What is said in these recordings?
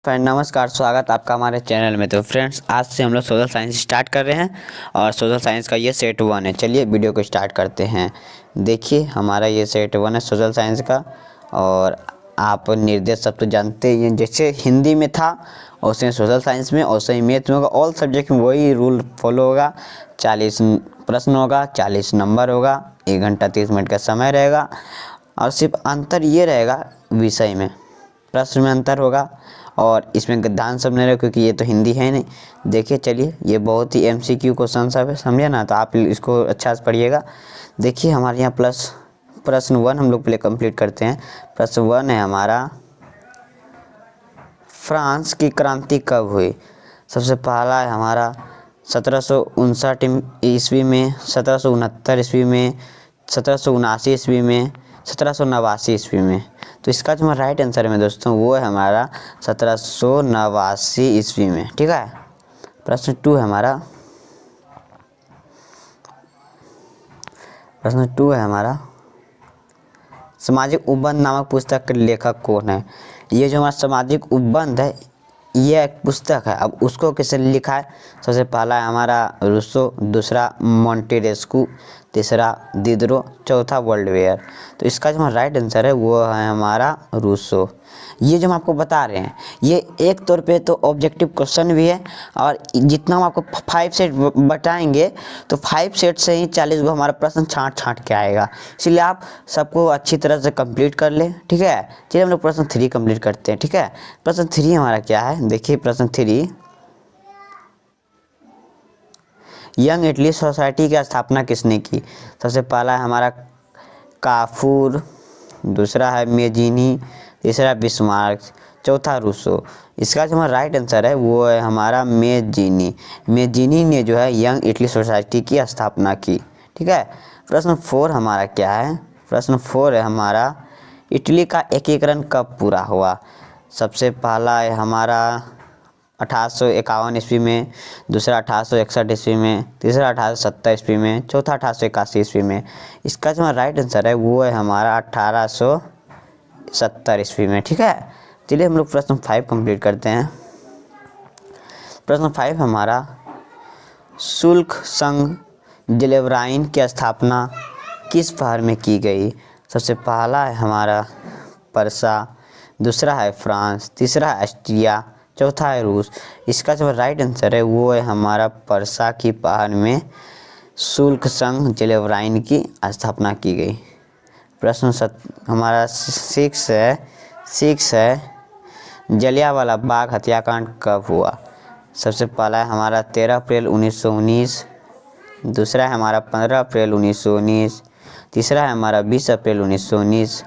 Friend नमस्कार, स्वागत आपका हमारे चैनल में। तो फ्रेंड्स, आज से हम लोग सोशल साइंस स्टार्ट कर रहे हैं और सोशल साइंस का ये सेट 1 है। चलिए वीडियो को स्टार्ट करते हैं। देखिए हमारा ये सेट 1 है सोशल साइंस का। और आप निर्देश सब तो जानते ही हैं, जैसे हिंदी में था वैसे सोशल साइंस में, वैसे ही मैथ में होगा। ऑल सब्जेक्ट में वही रूल फॉलो होगा। 40 प्रश्न होगा, 40 नंबर होगा, 1 घंटा 30 मिनट का समय रहेगा। और सिर्फ अंतर ये रहेगा, विषय में प्रश्न में अंतर होगा और इसमें गद्यांश सब नहीं रहेगा, क्योंकि ये तो हिंदी है नहीं। देखिए चलिए, ये बहुत ही MCQ क्वेश्चन सब है, समझे ना। तो आप इसको अच्छा से पढ़िएगा। देखिए हमारे यहाँ प्रश्न 1 हम लोग पहले कंप्लीट करते हैं। प्रश्न 1 है हमारा, फ्रांस की क्रांति कब हुई। सबसे पहला है हमारा 1759 ईस्वी में, 1769 ईस्वी में, 1779 ईस्वी में, 1789 ईस्वी में। तो इसका जो राइट आंसर है दोस्तों, वो है हमारा 1789 ईस्वी में। ठीक है। प्रश्न 2 है हमारा, सामाजिक उपबंध नामक पुस्तक के लेखक कौन है। ये जो हमारा सामाजिक उपबंध है, ये एक पुस्तक है। अब उसको किसने लिखा है। सबसे पहला है हमारा रूसो, दूसरा मोंटेस्क्यू, तीसरा दिदरो, चौथा वोल्टेयर। तो इसका जो राइट आंसर है वो है हमारा रूसो। ये जो हम आपको बता रहे हैं, ये एक तौर पे तो ऑब्जेक्टिव क्वेश्चन भी है, और जितना हम आपको 5 सेट बताएंगे तो 5 सेट से ही 40 गो हमारा प्रश्न छाँट के आएगा। इसलिए आप सबको अच्छी तरह से कंप्लीट कर ले। ठीक है। चलिए हम लोग प्रश्न 3 कंप्लीट करते हैं। ठीक है। प्रश्न 3 हमारा क्या है, देखिए प्रश्न 3, यंग इटली सोसाइटी की स्थापना किसने की। सबसे पहला है हमारा काफूर, दूसरा है मेजिनी, तीसरा बिस्मार्क, चौथा रूसो। इसका जो हमारा राइट आंसर है वो है हमारा मेजिनी। मेजिनी ने जो है यंग इटली सोसाइटी की स्थापना की। ठीक है। प्रश्न 4 हमारा क्या है, प्रश्न 4 है हमारा, इटली का एकीकरण कब पूरा हुआ। सबसे पहला है हमारा 1851 ईस्वी में, दूसरा 1861 ईस्वी में, तीसरा 1870 ईस्वी में, चौथा 1881 ईस्वी में। इसका जो राइट आंसर है वो है हमारा 1870 ईस्वी में। ठीक है। चलिए हम लोग प्रश्न 5 कंप्लीट करते हैं। प्रश्न 5 हमारा, शुल्क संघ जेलेवराइन की स्थापना किस शहर में की गई। सबसे पहला है हमारा परसा, दूसरा है फ्रांस, तीसरा है ऑस्ट्रिया, चौथा है रूस। इसका जो राइट आंसर है वो है हमारा परसा की पहाड़ में शुल्क संघ जेलेवराइन की स्थापना की गई। प्रश्न हमारा 6 है, जलियांवाला बाग हत्याकांड कब हुआ। सबसे पहला है हमारा 13 अप्रैल 1919, दूसरा है हमारा 15 अप्रैल 1919, तीसरा है हमारा 20 अप्रैल 1919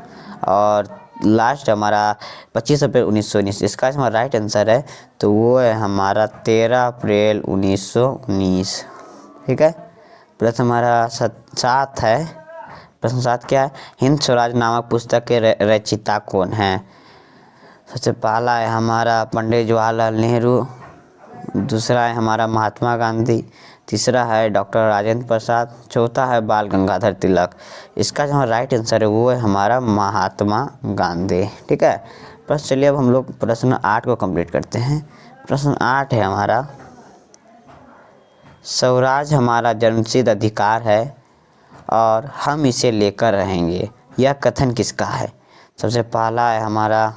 और लास्ट हमारा 25 अप्रैल 1919। इसका हमारा राइट आंसर है तो वो है हमारा 13 अप्रैल 1919। ठीक है। प्रश्न हमारा 7 है, प्रश्न 7 क्या है, हिंद स्वराज नामक पुस्तक के रचयिता कौन है। सबसे पहला है हमारा पंडित जवाहरलाल नेहरू, दूसरा है हमारा महात्मा गांधी, तीसरा है डॉक्टर राजेंद्र प्रसाद, चौथा है बाल गंगाधर तिलक। इसका जो राइट आंसर है वो है हमारा महात्मा गांधी। ठीक है। प्रश्न चलिए अब हम लोग प्रश्न 8 को कंप्लीट करते हैं। प्रश्न 8 है हमारा, स्वराज हमारा जन्मसिद्ध अधिकार है और हम इसे लेकर रहेंगे, यह कथन किसका है। सबसे पहला है हमारा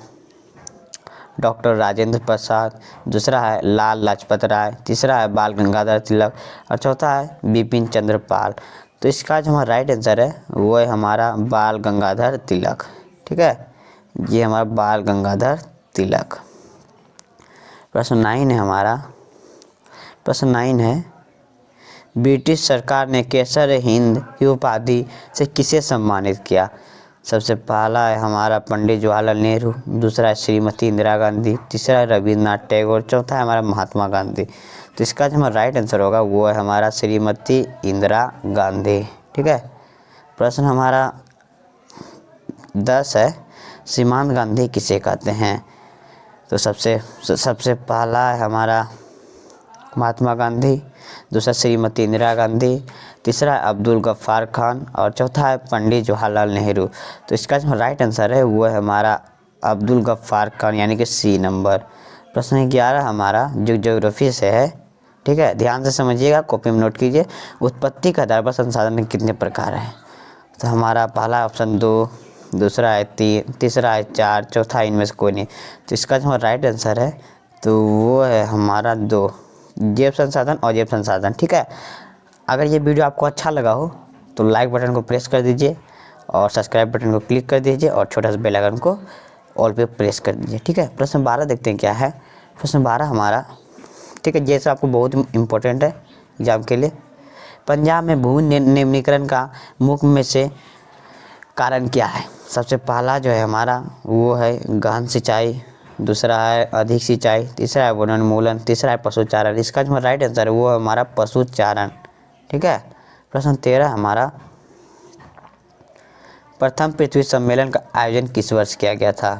डॉक्टर राजेंद्र प्रसाद, दूसरा है लाल लाजपत राय, तीसरा है बाल गंगाधर तिलक और चौथा है बिपिन चंद्र पाल। तो इसका जो हमारा राइट आंसर है वो है हमारा बाल गंगाधर तिलक। ठीक है। ये हमारा बाल गंगाधर तिलक। प्रश्न 9 है हमारा, प्रश्न 9 है, ब्रिटिश सरकार ने केसर हिंद की उपाधि से किसे सम्मानित किया। सबसे पहला है हमारा पंडित जवाहरलाल नेहरू, दूसरा है श्रीमती इंदिरा गांधी, तीसरा है रविन्द्रनाथ टैगोर, चौथा है हमारा महात्मा गांधी। तो इसका जो हमारा राइट आंसर होगा वो है हमारा श्रीमती इंदिरा गांधी। ठीक है। प्रश्न हमारा 10 है, सीमांत गांधी किसे कहते हैं। तो सबसे पहला है हमारा महात्मा गांधी, दूसरा श्रीमती इंदिरा गांधी, तीसरा है अब्दुल गफ्फार खान और चौथा है पंडित जवाहरलाल नेहरू। तो इसका जो राइट आंसर है वो है हमारा अब्दुल गफ्फार खान, यानी कि सी नंबर। प्रश्न 11 हमारा जो ज्योग्राफी से है, ठीक है, ध्यान से समझिएगा, कॉपी में नोट कीजिए। उत्पत्ति के आधार पर संसाधन कितने प्रकार हैं? तो हमारा पहला ऑप्शन 2, दूसरा है 3, तीसरा है 4, चौथा इनमें से कोई नहीं। तो इसका जो राइट आंसर है तो वो है हमारा 2, जैव संसाधन और जैव संसाधन, ठीक है। अगर ये वीडियो आपको अच्छा लगा हो तो लाइक बटन को प्रेस कर दीजिए और सब्सक्राइब बटन को क्लिक कर दीजिए और छोटा सा बेल आइकन को ऑल पे प्रेस कर दीजिए, ठीक है। प्रश्न 12 देखते हैं क्या है। प्रश्न 12 हमारा, ठीक है, जैसा आपको बहुत इम्पोर्टेंट है एग्जाम के लिए। पंजाब में भू निम्नीकरण का मुख्य में से कारण क्या है? सबसे पहला जो है हमारा वो है गहन सिंचाई, दूसरा है अधिक सिंचाई, तीसरा है वनोन्मूलन, तीसरा है पशुचारण। इसका जो राइट आंसर है वो है हमारा पशुचारण, ठीक है। प्रश्न 13 हमारा, प्रथम पृथ्वी सम्मेलन का आयोजन किस वर्ष किया गया था?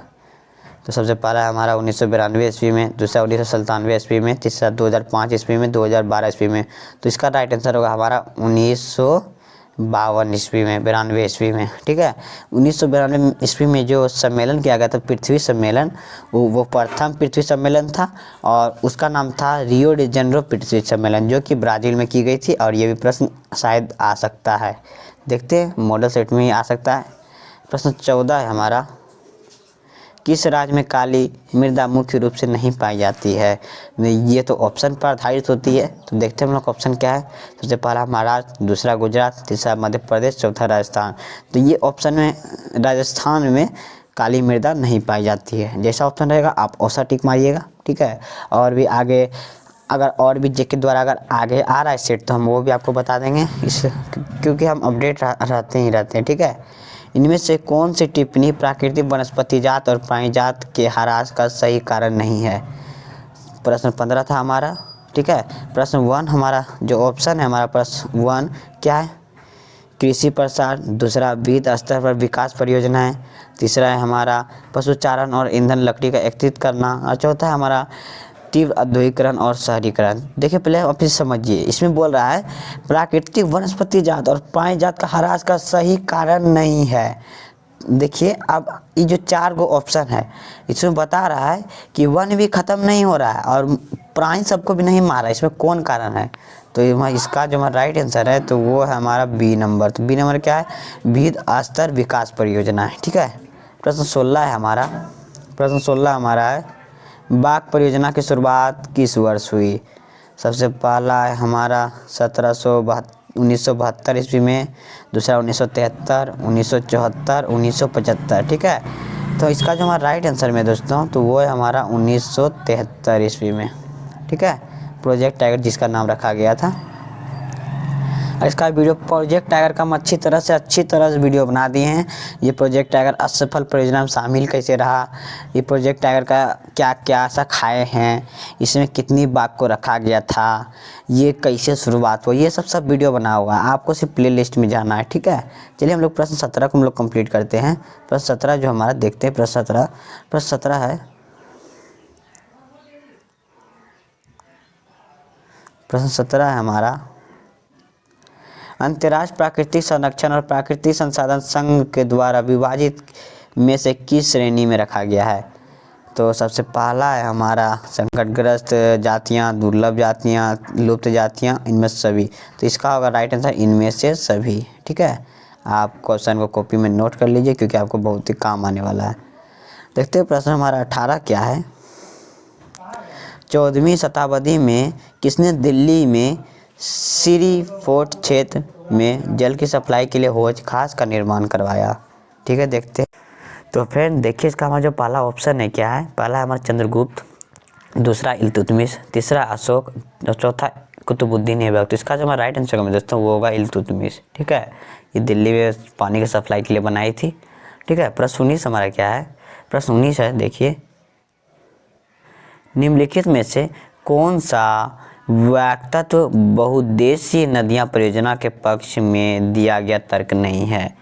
तो सबसे पहला हमारा 1992 ईस्वी में, दूसरा 1997 ईस्वी में, तीसरा 2005 ईस्वी में, 2012 ईस्वी में। तो इसका राइट आंसर होगा हमारा 1952 ईस्वी में, 92 ईस्वी में, ठीक है। 1992 ईस्वी में जो सम्मेलन किया गया था पृथ्वी सम्मेलन, वो प्रथम पृथ्वी सम्मेलन था और उसका नाम था रियो डी जेनेरो पृथ्वी सम्मेलन, जो कि ब्राज़ील में की गई थी। और ये भी प्रश्न शायद आ सकता है, देखते हैं, मॉडल सेट में ही आ सकता है। प्रश्न 14 है हमारा, किस राज्य में काली मृदा मुख्य रूप से नहीं पाई जाती है? ये तो ऑप्शन पर आधारित होती है, तो देखते हैं हम लोग ऑप्शन क्या है। सबसे पहला महाराष्ट्र, दूसरा गुजरात, तीसरा मध्य प्रदेश, चौथा राजस्थान। तो ये ऑप्शन में राजस्थान में काली मृदा नहीं पाई जाती है। जैसा ऑप्शन रहेगा आप वैसा टिक मारिएगा, ठीक है। और भी आगे अगर और भी जेके द्वारा अगर आगे आ रहा है सेट तो हम वो भी आपको बता देंगे, इस क्योंकि हम अपडेट रहते हैं, ठीक है। इनमें से कौन सी टिप्पणी प्राकृतिक वनस्पति जात और प्राणी जात के ह्रास का सही कारण नहीं है? प्रश्न 15 था हमारा, ठीक है। प्रश्न 1 हमारा जो ऑप्शन है हमारा प्रश्न 1 क्या है? कृषि प्रसार, दूसरा विविध स्तर पर विकास परियोजनाएं, तीसरा है हमारा पशुचारण और ईंधन लकड़ी का एकत्रित करना, और चौथा है हमारा तीव्र औद्योगिकरण और शहरीकरण। देखिए पहले आप इसे समझिए, इसमें बोल रहा है प्राकृतिक वनस्पति जात और प्राणी जात का ह्रास का सही कारण नहीं है। देखिए अब ये जो 4 गो ऑप्शन है इसमें बता रहा है कि वन भी खत्म नहीं हो रहा है और प्राणी सबको भी नहीं मारा, इसमें कौन कारण है? तो इसका जो हमारा राइट आंसर है तो वो है हमारा बी नंबर। तो बी नंबर क्या है? विविध स्तर विकास परियोजना है, ठीक है। प्रश्न 16 है हमारा, प्रश्न 16 हमारा है, बाघ परियोजना की शुरुआत किस वर्ष हुई? सबसे पहला है हमारा 1972 ईस्वी में, दूसरा 1973, 1974, 1975, ठीक है। तो इसका जो हमारा राइट आंसर में दोस्तों तो वो है हमारा 1973 ईस्वी में, ठीक है। प्रोजेक्ट टाइगर जिसका नाम रखा गया था। और इसका वीडियो प्रोजेक्ट टाइगर का हम अच्छी तरह से वीडियो बना दिए हैं। ये प्रोजेक्ट टाइगर असफल परियोजना में शामिल कैसे रहा, ये प्रोजेक्ट टाइगर का क्या क्या ऐसा खाए हैं, इसमें कितनी बाघ को रखा गया था, ये कैसे शुरुआत हुआ, ये सब वीडियो बना हुआ है। आपको सिर्फ प्ले लिस्ट में जाना है, ठीक है। चलिए हम लोग प्रश्न 17 को हम लोग कंप्लीट करते हैं। प्रश्न 17 जो हमारा देखते हैं, प्रश्न 17 है, प्रश्न 17 है हमारा, अंतर्राष्ट्रीय प्राकृतिक संरक्षण और प्राकृतिक संसाधन संघ के द्वारा विभाजित में से किस श्रेणी में रखा गया है? तो सबसे पहला है हमारा संकटग्रस्त जातियां, दुर्लभ जातियां, लुप्त जातियां, इनमें से सभी। तो इसका होगा राइट आंसर इनमें से सभी, ठीक है। आप क्वेश्चन को कॉपी में नोट कर लीजिए क्योंकि आपको बहुत ही काम आने वाला है। देखते हैं प्रश्न हमारा 18 क्या है। 14वीं शताब्दी में किसने दिल्ली में सिरी फोर्ट क्षेत्र में जल की सप्लाई के लिए हौज खास का निर्माण करवाया? ठीक है, देखते हैं। तो फ्रेंड देखिए इसका हमारा जो पहला ऑप्शन है क्या है? पहला है हमारा चंद्रगुप्त, दूसरा इल्तुतमिश, तीसरा अशोक और चौथा कुतुबुद्दीन ऐबक। तो इसका जो हमारा राइट आंसर है दोस्तों वो होगा इल्तुतमिश, ठीक है। ये दिल्ली में पानी की सप्लाई के लिए बनाई थी, ठीक है। प्रश्न 19 हमारा क्या है? प्रश्न 19 है, देखिए, निम्नलिखित में से कौन सा व्यक्तित्व बहुउद्देशीय नदियाँ परियोजना के पक्ष में दिया गया तर्क नहीं है?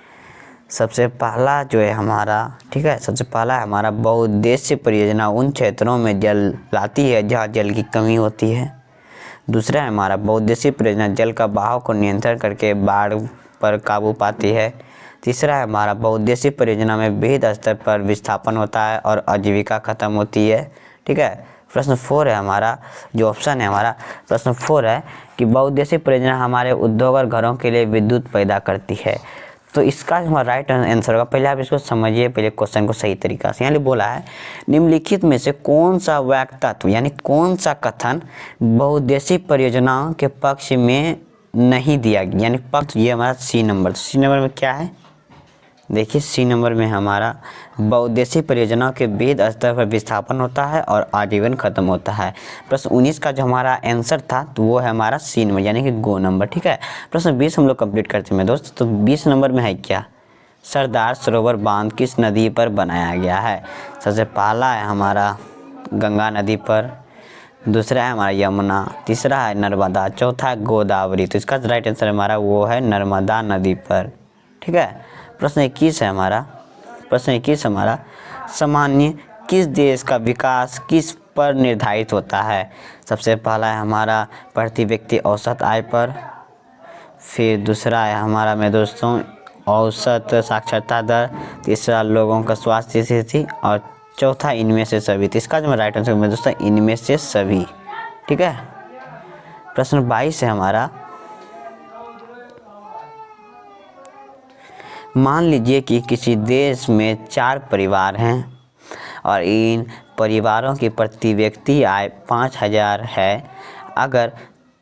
सबसे पहला जो है हमारा, ठीक है, सबसे पहला है हमारा बहुउद्देशीय परियोजना उन क्षेत्रों में जल लाती है जहाँ जल की कमी होती है। दूसरा है हमारा बहुउद्देशीय परियोजना जल का बहाव को नियंत्रण करके बाढ़ पर काबू पाती है। तीसरा है हमारा बहुउद्देशीय परियोजना में विविध स्तर पर विस्थापन होता है और आजीविका खत्म होती है, ठीक है। प्रश्न 4 है हमारा, जो ऑप्शन है हमारा प्रश्न 4 है कि बहुउद्देशीय परियोजना हमारे उद्योग और घरों के लिए विद्युत पैदा करती है। तो इसका हमारा राइट आंसर होगा, पहले आप इसको समझिए, पहले क्वेश्चन को सही तरीका से। यहाँ बोला है निम्नलिखित में से कौन सा वाक्य तत्व यानी कौन सा कथन बहुउद्देशीय परियोजनाओं के पक्ष में नहीं दिया गया, यानी पक्ष, ये हमारा सी नंबर। सी नंबर में क्या है, देखिए सी नंबर में हमारा बहुउद्देशीय परियोजनाओं के विविध स्तर पर विस्थापन होता है और आजीवन खत्म होता है। प्रश्न 19 का जो हमारा आंसर था तो वो है हमारा सी नंबर यानी कि गो नंबर, ठीक है। प्रश्न 20 हम लोग कंप्लीट करते हैं दोस्त। तो 20 नंबर में है क्या, सरदार सरोवर बांध किस नदी पर बनाया गया है। सबसे पहला है हमारा गंगा नदी पर, दूसरा है हमारा यमुना, तीसरा है नर्मदा, चौथा है गोदावरी। तो इसका राइट आंसर हमारा वो है नर्मदा नदी पर, ठीक है। प्रश्न 21 है हमारा, प्रश्न 21 हमारा सामान्य किस देश का विकास किस पर निर्धारित होता है। सबसे पहला है हमारा प्रति व्यक्ति औसत आय पर, फिर दूसरा है हमारा मेरे दोस्तों औसत साक्षरता दर, तीसरा लोगों का स्वास्थ्य स्थिति और चौथा इनमें से सभी। तो इसका जो राइट आंसर मेरे दोस्तों इनमें से सभी, ठीक है। प्रश्न 22 है हमारा, मान लीजिए कि किसी देश में 4 परिवार हैं और इन परिवारों की प्रति व्यक्ति आय 5,000 है। अगर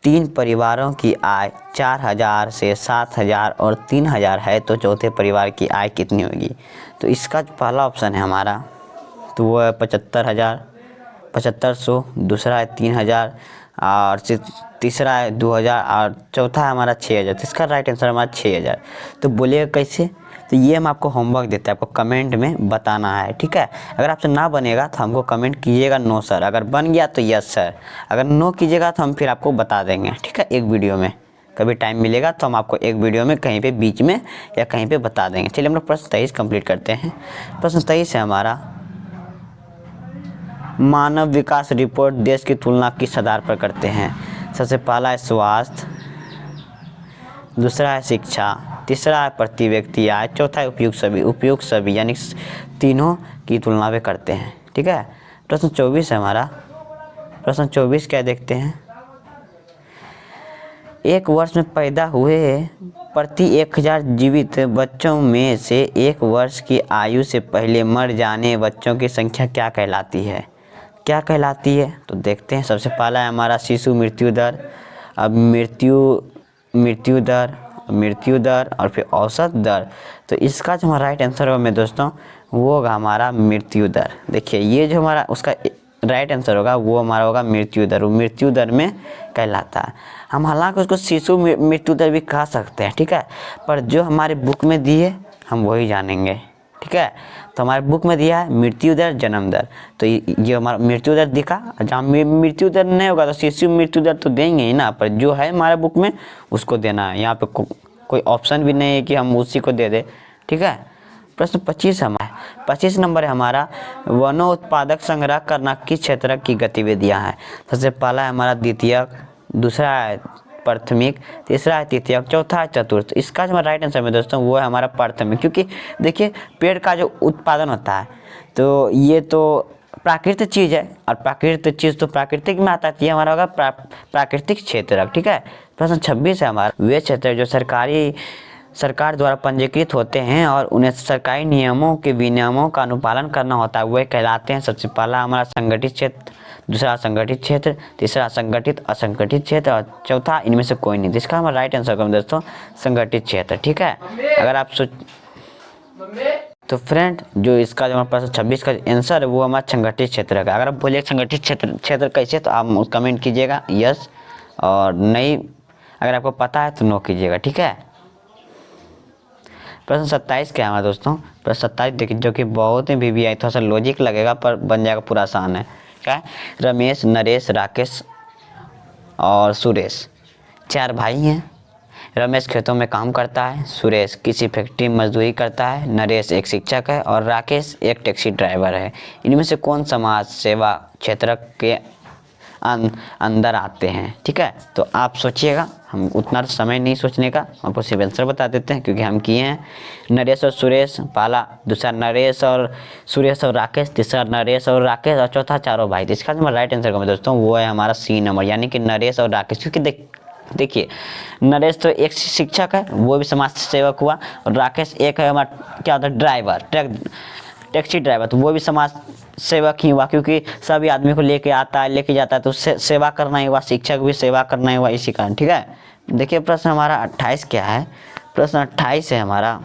3 परिवारों की आय 4,000 से 7,000 और 3,000 है तो चौथे परिवार की आय कितनी होगी। तो इसका पहला ऑप्शन है हमारा तो वो है 75,100, दूसरा है 3,000 और तीसरा है 2,000 और चौथा है हमारा 6,000। तो इसका राइट आंसर हमारा 6,000। तो बोलिएगा कैसे, तो ये हम आपको होमवर्क देते हैं, आपको कमेंट में बताना है, ठीक है। अगर आपसे ना बनेगा तो हमको कमेंट कीजिएगा नो सर, अगर बन गया तो यस सर, अगर नो कीजिएगा तो हम फिर आपको बता देंगे, ठीक है। एक वीडियो में कभी टाइम मिलेगा तो हम आपको एक वीडियो में कहीं पे बीच में या कहीं पे बता देंगे। चलिए हम लोग प्रश्न 23 कंप्लीट करते हैं। प्रश्न 23 है हमारा, मानव विकास रिपोर्ट देश की तुलना किस आधार पर करते हैं। सबसे पहला है स्वास्थ्य, दूसरा है शिक्षा, तीसरा है प्रति व्यक्ति आय, चौथा है उपयुक्त सभी यानी तीनों की तुलना में करते हैं, ठीक है। प्रश्न 24 है हमारा, प्रश्न 24 क्या देखते हैं, एक वर्ष में पैदा हुए प्रति 1,000 जीवित बच्चों में से 1 वर्ष की आयु से पहले मर जाने बच्चों की संख्या क्या कहलाती है। क्या कहलाती है तो देखते हैं। सबसे पहला है हमारा शिशु मृत्यु दर, अब मृत्यु दर और फिर औसत दर। तो इसका जो हमारा राइट आंसर होगा मेरे दोस्तों वो होगा हमारा मृत्यु दर। देखिए ये जो हमारा उसका राइट आंसर होगा वो हमारा होगा मृत्यु दर, वो मृत्यु दर में कहलाता है। हम हालांकि उसको शिशु मृत्यु दर भी कह सकते हैं, ठीक है, पर जो हमारे बुक में दी है हम वही जानेंगे, ठीक है। तो हमारे बुक में दिया है मृत्यु दर जन्म दर, तो ये हमारा मृत्यु दर दिखा, जहाँ मृत्यु दर नहीं होगा तो शिशु मृत्यु दर तो देंगे ही ना, पर जो है हमारे बुक में उसको देना है। यहाँ पे कोई ऑप्शन भी नहीं है कि हम उसी को दे दें, ठीक है। प्रश्न 25 हमारा 25 नंबर है हमारा, वनों उत्पादक संग्रह करना किस क्षेत्र की गतिविधियाँ हैं। सबसे पहला है हमारा द्वितीयक, दूसरा है प्राथमिक, तीसरा है तृतीयक, चौथा है चतुर्थ। इसका जो हमारा राइट आंसर है दोस्तों वो है हमारा प्राथमिक, क्योंकि देखिए पेड़ का जो उत्पादन होता है तो ये तो प्राकृतिक चीज़ है और प्राकृतिक चीज़ तो प्राकृतिक में आता है, ये हमारा होगा प्राकृतिक क्षेत्र, ठीक है। प्रश्न 26 है हमारा, वे क्षेत्र जो सरकार द्वारा पंजीकृत होते हैं और उन्हें सरकारी नियमों के विनियमों का अनुपालन करना होता है वह कहलाते हैं। सबसे पहला हमारा संगठित क्षेत्र, दूसरा संगठित क्षेत्र, तीसरा संगठित असंगठित क्षेत्र और चौथा इनमें से कोई नहीं। जिसका हमारा राइट आंसर होगा दोस्तों संगठित क्षेत्र, ठीक है। अगर आप तो फ्रेंड जो इसका जो हमारे पास 26 का आंसर है वो हमारा संगठित क्षेत्र का। अगर आप बोलिए संगठित क्षेत्र कैसे तो आप कमेंट कीजिएगा यस, और नहीं अगर आपको पता है तो नो कीजिएगा, ठीक है। प्रश्न 27 क्या है हमारे दोस्तों, प्रश्न 27 देखिए जो कि बहुत ही VVI थोड़ा सा लॉजिक लगेगा पर बन जाएगा पूरा आसान है। क्या है, रमेश, नरेश, राकेश और सुरेश 4 भाई हैं। रमेश खेतों में काम करता है, सुरेश किसी फैक्ट्री में मजदूरी करता है, नरेश एक शिक्षक है और राकेश एक टैक्सी ड्राइवर है। इनमें से कौन समाज सेवा क्षेत्र के अंदर आते हैं। ठीक है, तो आप सोचिएगा, हम उतना समय नहीं सोचने का, आपको सिर्फ आंसर बता देते हैं क्योंकि हम किए हैं। नरेश और सुरेश पहला, दूसरा नरेश और सुरेश और राकेश, तीसरा नरेश और राकेश और चौथा चारों भाई। तो इसका जो राइट आंसर का दोस्तों वो है हमारा सी नंबर, यानी कि नरेश और राकेश। क्योंकि देखिए नरेश तो एक शिक्षक है, वो भी समाज सेवक हुआ, और राकेश एक है हमारा क्या होता है ड्राइवर, टैक्सी ड्राइवर, तो वो भी समाज सेवक ही हुआ क्योंकि सभी आदमी को लेके आता है लेके जाता है, तो सेवा करना ही हुआ, शिक्षक भी सेवा करना ही हुआ इसी कारण। ठीक है, देखिए प्रश्न हमारा 28 क्या है। प्रश्न 28 है हमारा,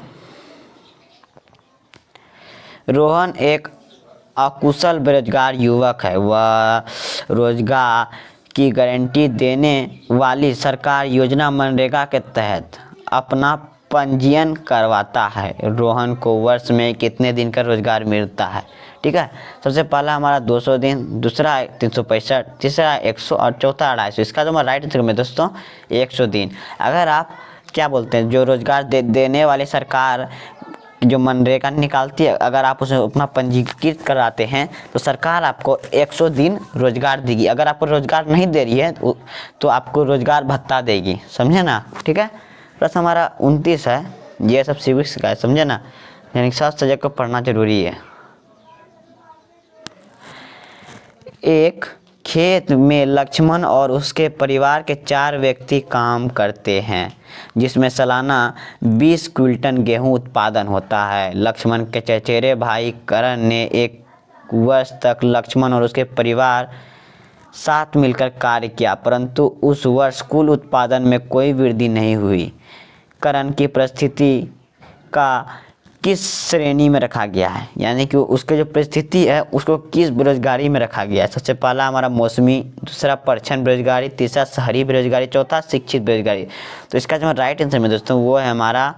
रोहन एक अकुशल बेरोजगार युवक है, वह रोजगार की गारंटी देने वाली सरकार योजना मनरेगा के तहत अपना पंजीयन करवाता है। रोहन को वर्ष में कितने दिन का रोजगार मिलता है। ठीक है, सबसे पहला हमारा 200 दिन, दूसरा 365, तीसरा 100 और चौथा 250। इसका जो हमारा राइट आंसर में दोस्तों 100 दिन। अगर आप क्या बोलते हैं, जो रोजगार देने वाली सरकार जो मनरेगा निकालती है, अगर आप उसे अपना पंजीकृत कराते हैं तो सरकार आपको 100 दिन रोजगार देगी। अगर आपको रोजगार नहीं दे रही है तो आपको रोजगार भत्ता देगी, समझे ना। ठीक है, प्रश्न हमारा 29 है, ये सब सिविक्स का है, समझे ना, यानी 7 सब्जेक्ट को पढ़ना जरूरी है। एक खेत में लक्ष्मण और उसके परिवार के 4 व्यक्ति काम करते हैं, जिसमें सालाना 20 क्विंटल गेहूं उत्पादन होता है। लक्ष्मण के चचेरे भाई करण ने 1 वर्ष तक लक्ष्मण और उसके परिवार साथ मिलकर कार्य किया, परंतु उस वर्ष कुल उत्पादन में कोई वृद्धि नहीं हुई। करण की परिस्थिति का किस श्रेणी में रखा गया है, यानी कि उसके जो परिस्थिति है उसको किस बेरोजगारी में रखा गया है। सबसे पहला हमारा मौसमी, दूसरा परछन बेरोजगारी, तीसरा शहरी बेरोजगारी, चौथा शिक्षित बेरोजगारी। तो इसका जो राइट आंसर में दोस्तों वो है हमारा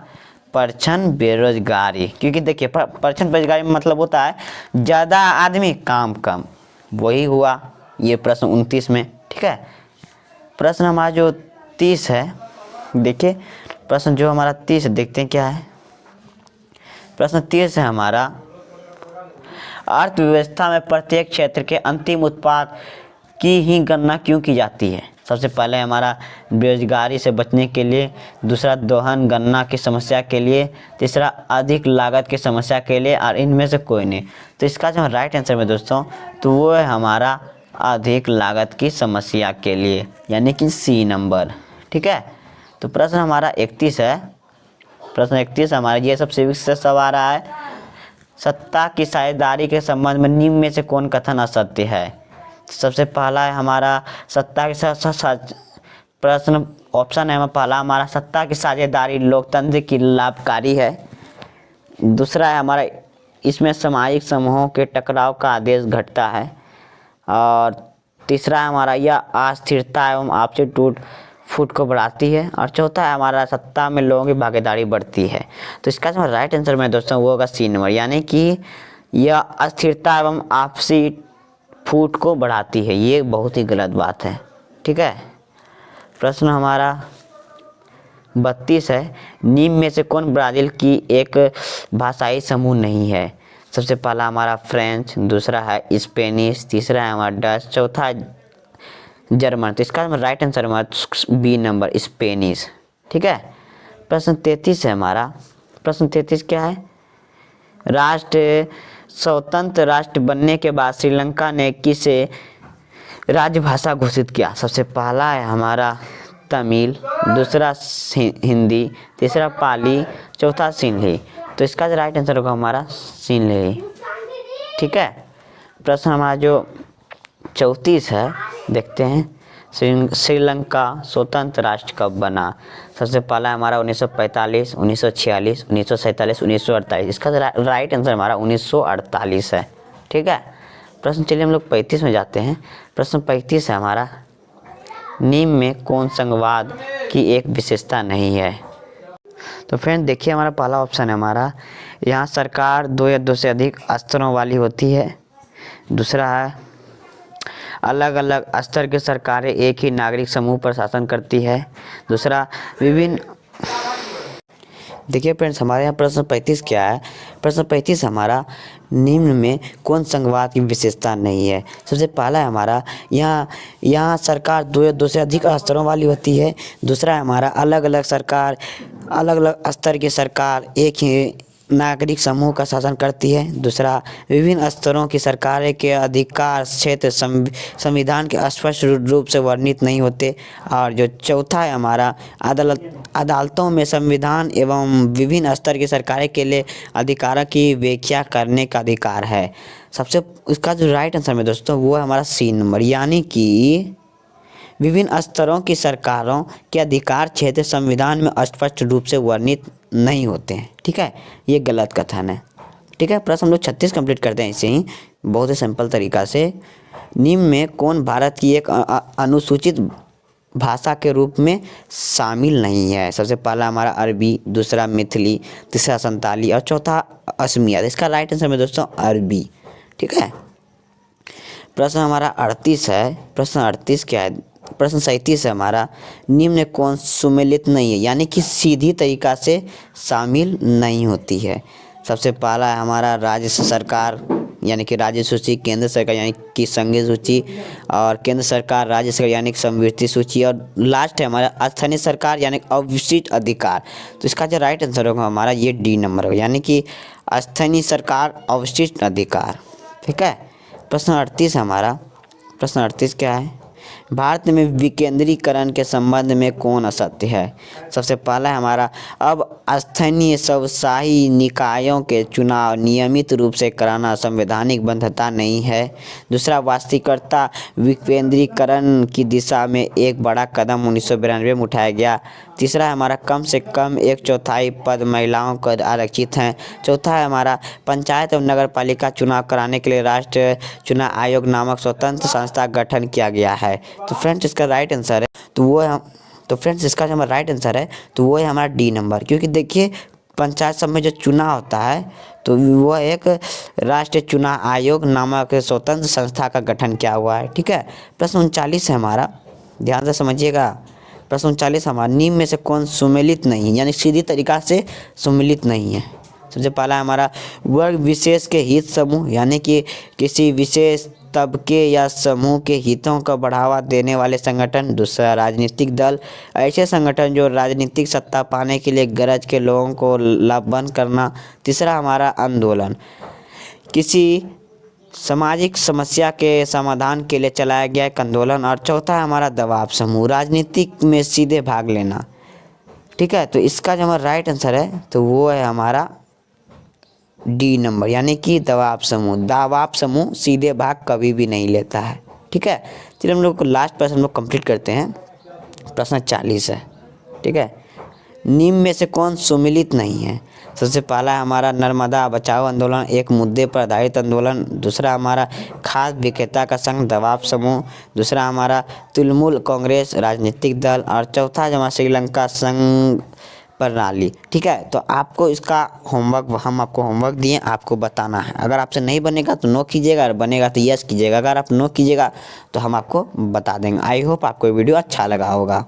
परछन बेरोजगारी। क्योंकि देखिए परछन बेरोजगारी में मतलब होता है ज़्यादा आदमी काम कम, वही हुआ ये प्रश्न 29 में। ठीक है, प्रश्न हमारा जो 30 है, देखिए प्रश्न जो हमारा 30 देखते हैं क्या है। प्रश्न 30 है हमारा, अर्थव्यवस्था में प्रत्येक क्षेत्र के अंतिम उत्पाद की ही गणना क्यों की जाती है। सबसे पहले हमारा बेरोजगारी से बचने के लिए, दूसरा दोहन गणना की समस्या के लिए, तीसरा अधिक लागत की समस्या के लिए, और इनमें से कोई नहीं। तो इसका जो राइट आंसर में दोस्तों तो वो है हमारा अधिक लागत की समस्या के लिए, यानी कि सी नंबर। ठीक है, तो प्रश्न हमारा 31 है। प्रश्न 31 हमारा ये सब सिविक्स से सब आ रहा है। सत्ता की साझेदारी के संबंध में निम्न में से कौन कथन असत्य है। सबसे पहला है हमारा सत्ता के साथ प्रश्न ऑप्शन है पहला हमारा, सत्ता की साझेदारी लोकतंत्र की लाभकारी है। दूसरा है हमारा, इसमें सामाजिक समूहों के टकराव का आदेश घटता है। और तीसरा है हमारा, यह अस्थिरता एवं आपसी टूट फूट को बढ़ाती है। और चौथा है हमारा, सत्ता में लोगों की भागीदारी बढ़ती है। तो इसका जो राइट आंसर में दोस्तों वो होगा सी नंबर, यानी कि यह अस्थिरता एवं आपसी फूट को बढ़ाती है। ये बहुत ही गलत बात है। ठीक है, प्रश्न हमारा 32 है, निम्न में से कौन ब्राज़ील की एक भाषाई समूह नहीं है। सबसे पहला हमारा फ्रेंच, दूसरा है स्पेनिश, तीसरा है हमारा डच, चौथा जर्मन। तो इसका राइट आंसर हमारा बी नंबर स्पेनिश। ठीक है, प्रश्न 33 है हमारा। प्रश्न 33 क्या है, स्वतंत्र राष्ट्र बनने के बाद श्रीलंका ने किसे राजभाषा घोषित किया। सबसे पहला है हमारा तमिल, दूसरा हिंदी, तीसरा पाली, चौथा सिंहली। तो इसका जो राइट आंसर होगा हमारा सिंहली। ठीक है, प्रश्न हमारा जो 34 है, देखते हैं श्रीलंका स्वतंत्र राष्ट्र कब बना। सबसे पहला हमारा 1945, 1946, 1947, 1948। इसका राइट आंसर हमारा 1948 है। ठीक है, प्रश्न चलिए हम लोग 35 में जाते हैं। प्रश्न 35 है हमारा, निम्न में कौन संघवाद की एक विशेषता नहीं है। तो फ्रेंड देखिए हमारा पहला ऑप्शन है हमारा, यहाँ सरकार 2 या 2 से अधिक स्तरों वाली होती है। दूसरा है, अलग अलग स्तर की सरकारें एक ही नागरिक समूह पर शासन करती है। दूसरा, देखिए फ्रेंड्स, हमारे यहाँ प्रश्न 35 क्या है। प्रश्न 35 हमारा, निम्न में कौन संघवाद की विशेषता नहीं है। सबसे पहला है हमारा, यहाँ सरकार दो से अधिक स्तरों वाली होती है। दूसरा है हमारा, अलग अलग स्तर की सरकार एक ही नागरिक समूह का शासन करती है। दूसरा, विभिन्न स्तरों की सरकारें के अधिकार क्षेत्र संविधान के स्पष्ट रूप से वर्णित नहीं होते। और जो चौथा है हमारा, अदालतों में संविधान एवं विभिन्न स्तर की सरकारें के लिए अधिकारों की व्याख्या करने का अधिकार है। सबसे इसका जो राइट आंसर में दोस्तों वो है हमारा सी नंबर, यानी कि विभिन्न स्तरों की सरकारों के अधिकार क्षेत्र संविधान में स्पष्ट रूप से वर्णित नहीं होते हैं। ठीक है, ये गलत कथन है। ठीक है, प्रश्न हम लोग 36 कंप्लीट करते हैं इसे ही बहुत ही सिंपल तरीका से। निम्न में कौन भारत की एक अनुसूचित भाषा के रूप में शामिल नहीं है। सबसे पहला हमारा अरबी, दूसरा मैथिली, तीसरा संताली और चौथा असमिया। इसका राइट आंसर में दोस्तों अरबी। ठीक है, प्रश्न हमारा 38 है। प्रश्न 38 क्या है। प्रश्न 37 है हमारा, निम्न में कौन सुमेलित नहीं है, यानी कि सीधी तरीका से शामिल नहीं होती है। सबसे पहला है हमारा राज्य सरकार यानी कि राज्य सूची, केंद्र सरकार यानी कि संघीय सूची, और केंद्र सरकार राज्य सरकार यानी कि समवर्ती सूची, और लास्ट है हमारा स्थानीय सरकार यानी अविशिष्ट अधिकार। तो इसका जो राइट आंसर होगा हमारा ये डी नंबर होगा, यानी कि स्थानीय सरकार अविशिष्ट अधिकार। ठीक है, प्रश्न 38 हमारा। प्रश्न 38 क्या है, भारत में विकेंद्रीकरण के संबंध में कौन असत्य है। सबसे पहला है हमारा, अब स्थानीय स्वशासी निकायों के चुनाव नियमित रूप से कराना संवैधानिक बाध्यता नहीं है। दूसरा, वास्तविकता विकेंद्रीकरण की दिशा में एक बड़ा कदम 1992 में उठाया गया। तीसरा है हमारा, कम से कम 1/4 पद महिलाओं को आरक्षित हैं। चौथा है हमारा, पंचायत एवं नगर पालिका चुनाव कराने के लिए राष्ट्रीय चुनाव आयोग नामक स्वतंत्र संस्था का गठन किया गया है। तो फ्रेंड्स इसका राइट आंसर है इसका जो हमारा राइट आंसर है तो वो है हमारा डी नंबर, क्योंकि देखिए पंचायत सब में जो चुनाव होता है तो वो एक राष्ट्रीय चुनाव आयोग नामक स्वतंत्र संस्था का गठन किया हुआ है। ठीक है, प्रश्न 39 है हमारा, ध्यान से समझिएगा। प्रश्न 39 हमारा, निम्न में से कौन सुमेलित नहीं यानी सीधी तरीका से सुमेलित नहीं है। सबसे पहला हमारा, वर्ग विशेष के हित समूह यानी कि किसी विशेष तबके या समूह के हितों को बढ़ावा देने वाले संगठन। दूसरा, राजनीतिक दल, ऐसे संगठन जो राजनीतिक सत्ता पाने के लिए गरज के लोगों को लाभवान करना। तीसरा हमारा, आंदोलन, किसी सामाजिक समस्या के समाधान के लिए चलाया गया एक आंदोलन। और चौथा है हमारा, दबाव समूह, राजनीतिक में सीधे भाग लेना। ठीक है, तो इसका जो हमारा राइट आंसर है तो वो है हमारा डी नंबर, यानी कि दबाव समूह सीधे भाग कभी भी नहीं लेता है। ठीक है, चलिए हम लोग लास्ट प्रश्न हम लोग कंप्लीट करते हैं। प्रश्न 40 है। ठीक है, निम्न में से कौन सुमेलित नहीं है। सबसे पहला है हमारा, नर्मदा बचाओ आंदोलन एक मुद्दे पर आधारित आंदोलन। दूसरा हमारा, खाद्य विक्रेता का संघ दबाव समूह। दूसरा हमारा, तृणमूल कांग्रेस राजनीतिक दल। और चौथा हमारा, श्रीलंका संघ प्रणाली। ठीक है, तो आपको इसका हम आपको होमवर्क दिए, आपको बताना है। अगर आपसे नहीं बनेगा तो नो कीजिएगा, और बनेगा तो यस कीजिएगा। अगर आप नो कीजिएगा तो हम आपको बता देंगे। आई होप आपको वीडियो अच्छा लगा होगा।